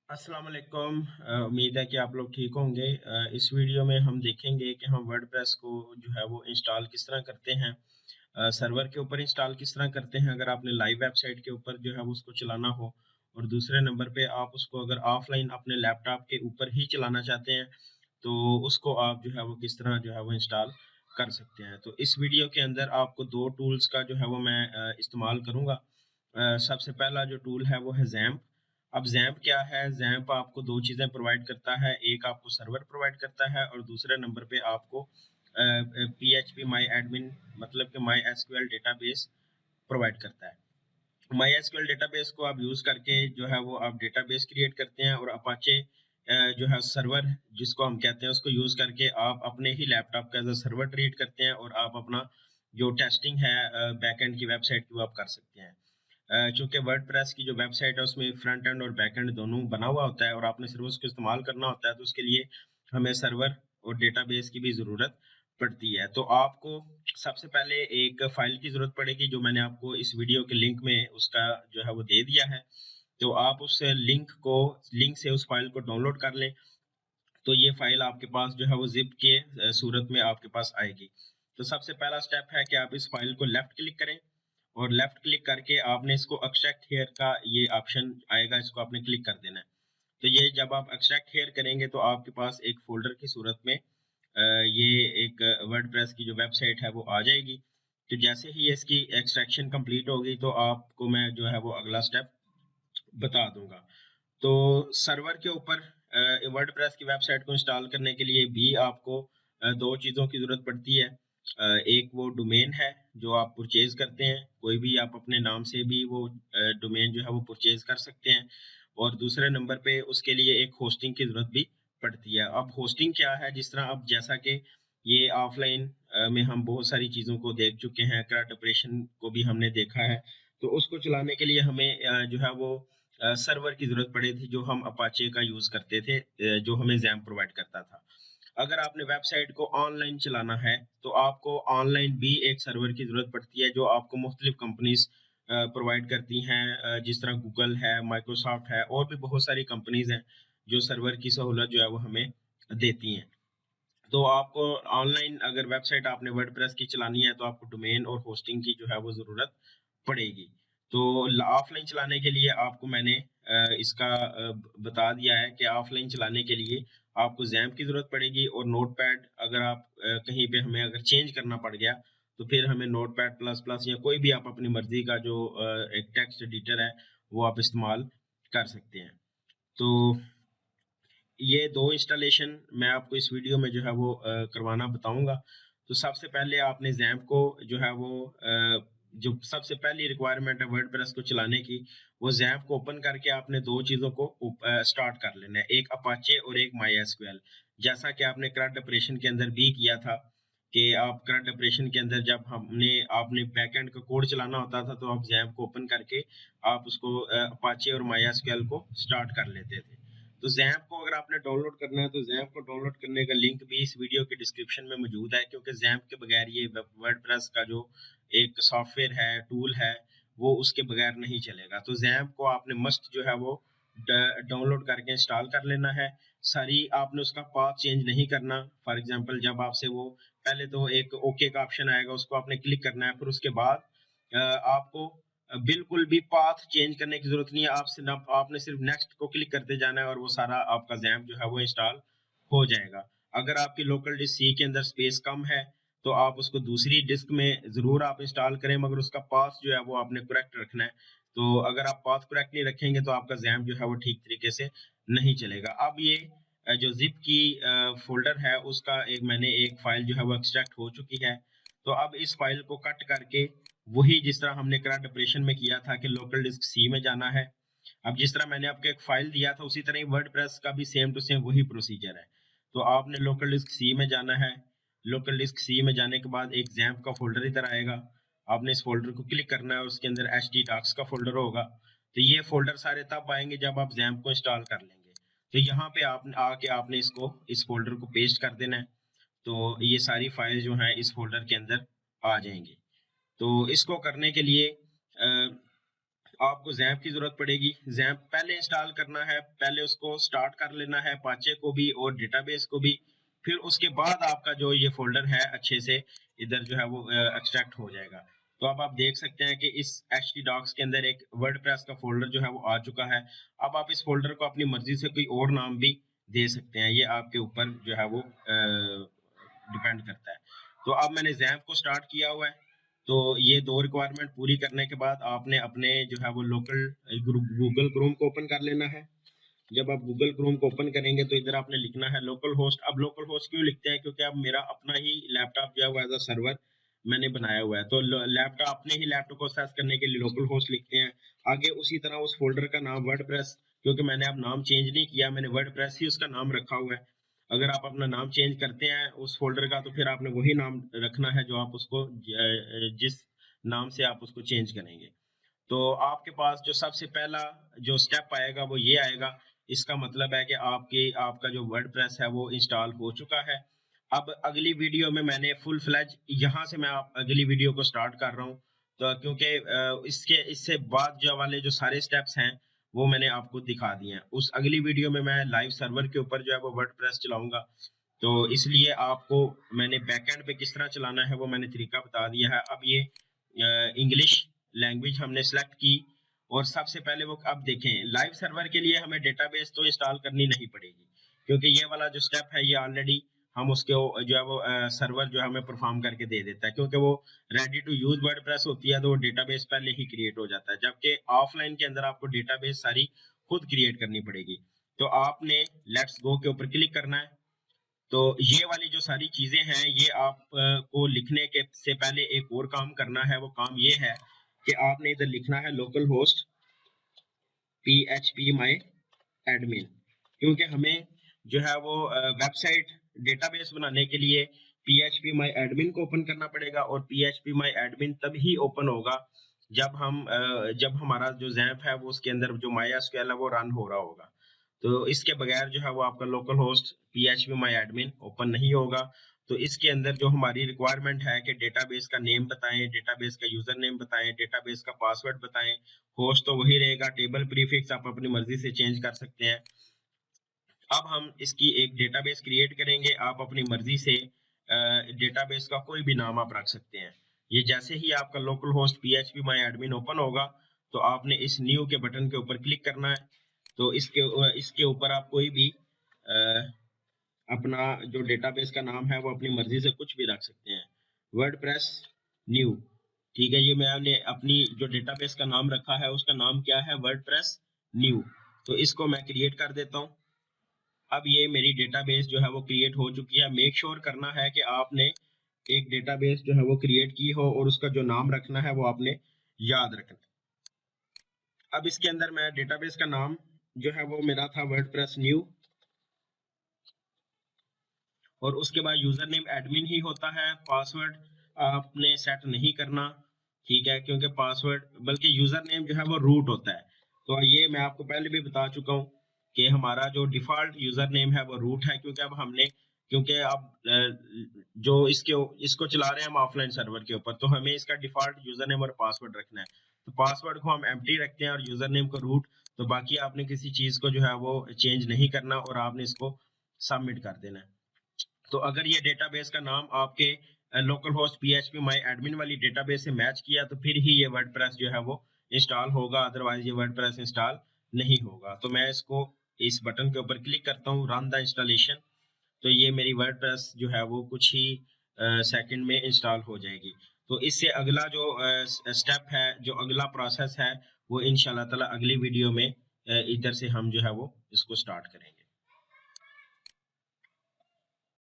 अस्सलाम वालेकुम। उम्मीद है कि आप लोग ठीक होंगे। इस वीडियो में हम देखेंगे कि हम वर्डप्रेस को जो है वो इंस्टॉल किस तरह करते हैं। सर्वर के ऊपर इंस्टॉल किस तरह करते हैं अगर आपने लाइव वेबसाइट के ऊपर जो है वो उसको चलाना हो, और दूसरे नंबर पे आप उसको अगर ऑफलाइन अपने लैपटॉप के ऊपर ही चलाना चाहते हैं तो उसको आप जो है वो किस तरह जो है वो इंस्टॉल कर सकते हैं। तो इस वीडियो के अंदर आपको दो टूल्स का जो है वो मैं इस्तेमाल करूंगा। सबसे पहला जो टूल है वो है जैम्प। अब जैम्प क्या है? जैम्प आपको दो चीज़ें प्रोवाइड करता है, एक आपको सर्वर प्रोवाइड करता है और दूसरे नंबर पे आपको PHP माई एडमिन मतलब कि माई एसक्यूएल डेटाबेस प्रोवाइड करता है। माई एसक्यूएल डेटाबेस को आप यूज़ करके जो है वो आप डेटाबेस क्रिएट करते हैं, और अपाचे जो है सर्वर जिसको हम कहते हैं उसको यूज़ करके आप अपने ही लैपटॉप का एज अ सर्वर ट्रीट करते हैं, और आप अपना जो टेस्टिंग है बैकएंड की वेबसाइट की वो आप कर सकते हैं। चूंकि वर्डप्रेस की जो वेबसाइट है उसमें फ्रंट एंड और बैक एंड दोनों बना हुआ होता है और आपने सिर्फ उसको इस्तेमाल करना होता है, तो उसके लिए हमें सर्वर और डेटाबेस की भी ज़रूरत पड़ती है। तो आपको सबसे पहले एक फाइल की ज़रूरत पड़ेगी, जो मैंने आपको इस वीडियो के लिंक में उसका जो है वो दे दिया है। तो आप उस लिंक से उस फाइल को डाउनलोड कर लें, तो ये फाइल आपके पास जो है वो जिप के सूरत में आपके पास आएगी। तो सबसे पहला स्टेप है कि आप इस फाइल को लेफ्ट क्लिक करें, और लेफ्ट क्लिक करके आपने इसको एक्सट्रैक्ट हेयर का ये ऑप्शन आएगा, इसको आपने क्लिक कर देना है। तो ये जब आप एक्सट्रैक्ट हेयर करेंगे तो आपके पास एक फोल्डर की सूरत में ये एक वर्डप्रेस की जो वेबसाइट है वो आ जाएगी। तो जैसे ही इसकी एक्सट्रैक्शन कंप्लीट होगी तो आपको मैं जो है वो अगला स्टेप बता दूंगा। तो सर्वर के ऊपर वर्डप्रेस की वेबसाइट को इंस्टॉल करने के लिए भी आपको दो चीज़ों की ज़रूरत पड़ती है। एक वो डोमेन है जो आप परचेज करते हैं, कोई भी आप अपने नाम से भी वो डोमेन जो है वो परचेज कर सकते हैं, और दूसरे नंबर पे उसके लिए एक होस्टिंग की ज़रूरत भी पड़ती है। अब होस्टिंग क्या है? जिस तरह अब जैसा कि ये ऑफलाइन में हम बहुत सारी चीज़ों को देख चुके हैं, करंट ऑपरेशन को भी हमने देखा है, तो उसको चलाने के लिए हमें जो है वो सर्वर की ज़रूरत पड़ी थी, जो हम अपाचे का यूज़ करते थे, जो हमें जैम प्रोवाइड करता था। अगर आपने वेबसाइट को ऑनलाइन चलाना है तो आपको ऑनलाइन भी एक सर्वर की ज़रूरत पड़ती है, जो आपको मुख्तलिफ कंपनीज प्रोवाइड करती हैं, जिस तरह गूगल है, माइक्रोसॉफ्ट है, और भी बहुत सारी कंपनीज हैं जो सर्वर की सहूलत जो है वो हमें देती हैं। तो आपको ऑनलाइन अगर वेबसाइट आपने वर्डप्रेस की चलानी है तो आपको डोमेन और होस्टिंग की जो है वो ज़रूरत पड़ेगी। तो ऑफलाइन चलाने के लिए आपको मैंने इसका बता दिया है कि ऑफलाइन चलाने के लिए आपको जैम्प की ज़रूरत पड़ेगी, और नोटपैड अगर आप कहीं पे हमें अगर चेंज करना पड़ गया तो फिर हमें नोटपैड प्लस प्लस या कोई भी आप अपनी मर्जी का जो एक टेक्स्ट एडिटर है वो आप इस्तेमाल कर सकते हैं। तो ये दो इंस्टॉलेशन मैं आपको इस वीडियो में जो है वो करवाना बताऊंगा। तो सबसे पहले आपने जैम्प को जो है वो जो सबसे पहली रिक्वायरमेंट है वर्डप्रेस को चलाने की, वो जैम्प को ओपन करके आपने दो चीज़ों को स्टार्ट कर लेना है, एक अपाचे और एक माई एसक्यूएल। जैसा कि आपने करंट ऑपरेशन के अंदर भी किया था कि आप करंट ऑपरेशन के अंदर जब हमने आपने बैकएंड का कोड चलाना होता था तो आप जैम्प को ओपन करके आप उसको अपाचे और माई एसक्यूएल को स्टार्ट कर लेते थे। तो जैम्प को अगर आपने डाउनलोड करना है तो जैम्प को डाउनलोड करने का लिंक भी इस वीडियो के डिस्क्रिप्शन में मौजूद है, क्योंकि जैम्प के बगैर ये वर्डप्रेस का जो एक सॉफ्टवेयर है, टूल है, वो उसके बगैर नहीं चलेगा। तो जैम्प को आपने मस्ट जो है वो डाउनलोड करके इंस्टॉल कर लेना है। सारी आपने उसका पाथ चेंज नहीं करना। फॉर एग्जांपल जब आपसे वो पहले तो एक ओके का ऑप्शन आएगा, उसको आपने क्लिक करना है, फिर उसके बाद आपको बिल्कुल भी पाथ चेंज करने की जरूरत नहीं है। आपने सिर्फ नेक्स्ट को क्लिक करते जाना है और वो सारा आपका जैम्प जो है वो इंस्टॉल हो जाएगा। अगर आपकी लोकल डिस्क सी के अंदर स्पेस कम है तो आप उसको दूसरी डिस्क में जरूर आप इंस्टॉल करें, मगर उसका पाथ जो है वो आपने करेक्ट रखना है। तो अगर आप पाथ करेक्ट नहीं रखेंगे तो आपका जैम्प जो है वो ठीक तरीके से नहीं चलेगा। अब ये जो जिप की फोल्डर है उसका मैंने एक फाइल जो है वो एक्सट्रैक्ट हो चुकी है। तो अब इस फाइल को कट करके वही जिस तरह हमने करंट ऑपरेशन में किया था कि लोकल डिस्क सी में जाना है, अब जिस तरह मैंने आपको एक फाइल दिया था उसी तरह ही वर्डप्रेस का भी सेम टू सेम वही प्रोसीजर है। तो आपने लोकल डिस्क सी में जाना है। लोकल डिस्क सी में जाने के बाद एक जैम्प का फोल्डर इधर आएगा, आपने इस फोल्डर को क्लिक करना है और उसके अंदर एच डी डॉक्स का फोल्डर होगा। तो ये फोल्डर सारे तब आएंगे जब आप जैम्प को इंस्टॉल कर लेंगे। तो यहाँ पे आप आके आपने इसको इस फोल्डर को पेस्ट कर देना है, तो ये सारी फाइल जो हैं इस फोल्डर के अंदर आ जाएंगी। तो इसको करने के लिए आपको जैम्प की जरूरत पड़ेगी। जैम्प पहले इंस्टॉल करना है, पहले उसको स्टार्ट कर लेना है, अपाचे को भी और डेटाबेस को भी। फिर उसके बाद आपका जो ये फोल्डर है अच्छे से इधर जो है वो एक्सट्रैक्ट हो जाएगा। तो अब आप देख सकते हैं कि इस htdocs के अंदर एक वर्डप्रेस का फोल्डर जो है वो आ चुका है। अब आप इस फोल्डर को अपनी मर्जी से कोई और नाम भी दे सकते हैं, ये आपके ऊपर जो है वो डिपेंड करता है। तो अब मैंने जैम्प को स्टार्ट किया हुआ है। तो ये दो रिक्वायरमेंट पूरी करने के बाद आपने अपने जो है वो लोकल गूगल क्रोम को ओपन कर लेना है। जब आप गूगल क्रोम को ओपन करेंगे तो इधर आपने लिखना है लोकल होस्ट। अब लोकल होस्ट क्यों लिखते हैं, क्योंकि अब मेरा अपना ही लैपटॉप जो है वो एज अ सर्वर मैंने बनाया हुआ है, तो लैपटॉप अपने ही लैपटॉप को एक्सेस करने के लिए लोकल होस्ट लिखते हैं। आगे उसी तरह उस फोल्डर का नाम वर्डप्रेस, क्योंकि मैंने अब नाम चेंज नहीं किया, मैंने वर्डप्रेस ही उसका नाम रखा हुआ है। अगर आप अपना नाम चेंज करते हैं उस फोल्डर का तो फिर आपने वही नाम रखना है जो आप उसको जिस नाम से आप उसको चेंज करेंगे। तो आपके पास जो सबसे पहला जो स्टेप आएगा वो ये आएगा। इसका मतलब है कि आपका जो वर्डप्रेस है वो इंस्टॉल हो चुका है। अब अगली वीडियो में मैंने फुल फ्लैज यहाँ से मैं अगली वीडियो को स्टार्ट कर रहा हूँ। तो क्योंकि इससे बाद जो वाले जो सारे स्टेप्स हैं वो मैंने आपको दिखा दिए हैं। उस अगली वीडियो में मैं लाइव सर्वर के ऊपर जो है वो वर्डप्रेस चलाऊंगा। तो इसलिए आपको मैंने बैकएंड पे किस तरह चलाना है वो मैंने तरीका बता दिया है। अब ये इंग्लिश लैंग्वेज हमने सेलेक्ट की और सबसे पहले वो अब देखें लाइव सर्वर के लिए हमें डेटाबेस तो इंस्टॉल करनी नहीं पड़ेगी, क्योंकि ये वाला जो स्टेप है ये ऑलरेडी हम उसके जो है वो सर्वर जो है हमें परफॉर्म करके दे देता है, क्योंकि वो रेडी टू यूज वर्डप्रेस होती है तो वो डेटाबेस पहले ही क्रिएट हो जाता है। जबकि ऑफलाइन के अंदर आपको डेटाबेस सारी खुद क्रिएट करनी पड़ेगी। तो आपने लेट्स गो के ऊपर क्लिक करना है। तो ये वाली जो सारी चीजें हैं ये आप को लिखने के से पहले एक और काम करना है। वो काम ये है कि आपने इधर लिखना है local host php my admin, क्योंकि हमें जो है वो वेबसाइट डेटाबेस बनाने के लिए php my admin को ओपन करना पड़ेगा। और php my admin तभी ओपन होगा जब हमारा जो जैम्प है वो उसके अंदर जो MySQL है वो रन हो रहा होगा। तो इसके बगैर जो है वो आपका local host php my admin open नहीं होगा। तो इसके अंदर जो हमारी रिक्वायरमेंट है कि डेटाबेस का नेम बताएं, डेटाबेस का यूजर नेम बताएं, डेटाबेस का पासवर्ड बताएं। होस्ट तो वही रहेगा, टेबल प्रीफिक्स आप अपनी मर्जी से चेंज कर सकते हैं। अब हम इसकी एक डेटाबेस क्रिएट करेंगे। आप अपनी मर्जी से डेटाबेस का कोई भी नाम आप रख सकते हैं। ये जैसे ही आपका local host php my admin open होगा तो आपने इस न्यू के बटन के ऊपर क्लिक करना है। तो इसके ऊपर आप कोई भी अपना जो डेटाबेस का नाम है वो अपनी मर्जी से कुछ भी रख सकते हैं। वर्डप्रेस न्यू, ठीक है, ये मैंने अपनी जो डेटाबेस का नाम रखा है उसका नाम क्या है, वर्डप्रेस न्यू। तो इसको मैं क्रिएट कर देता हूँ। अब ये मेरी डेटाबेस जो है वो क्रिएट हो चुकी है। मेक श्योर करना है कि आपने एक डेटाबेस जो है वो क्रिएट की हो और उसका जो नाम रखना है वो आपने याद रखना है। अब इसके अंदर मैं डेटाबेस का नाम जो है वो मेरा था वर्डप्रेस न्यू, और उसके बाद यूजर नेम एडमिन ही होता है। पासवर्ड आपने सेट नहीं करना, ठीक है, क्योंकि पासवर्ड बल्कि यूजर नेम जो है वो रूट होता है। तो ये मैं आपको पहले भी बता चुका हूँ कि हमारा जो डिफॉल्ट यूजर नेम है वो रूट है, क्योंकि अब जो इसको चला रहे हैं हम ऑफलाइन सर्वर के ऊपर, तो हमें इसका डिफॉल्ट यूजर नेम और पासवर्ड रखना है। तो पासवर्ड को हम एम्प्टी रखते हैं और यूजर नेम को रूट। तो बाकी आपने किसी चीज को जो है वो चेंज नहीं करना और आपने इसको सबमिट कर देना है। तो अगर ये डेटाबेस का नाम आपके local host php my admin वाली डेटाबेस से मैच किया तो फिर ही ये वर्डप्रेस जो है वो इंस्टॉल होगा, अदरवाइज ये वर्डप्रेस इंस्टॉल नहीं होगा। तो मैं इसको इस बटन के ऊपर क्लिक करता हूँ, रन द इंस्टॉलेशन। तो ये मेरी वर्डप्रेस जो है वो कुछ ही सेकंड में इंस्टॉल हो जाएगी। तो इससे अगला जो स्टेप है, जो अगला प्रोसेस है, वो इंशाल्लाह ताला अगली वीडियो में इधर से हम जो है वो इसको स्टार्ट करेंगे।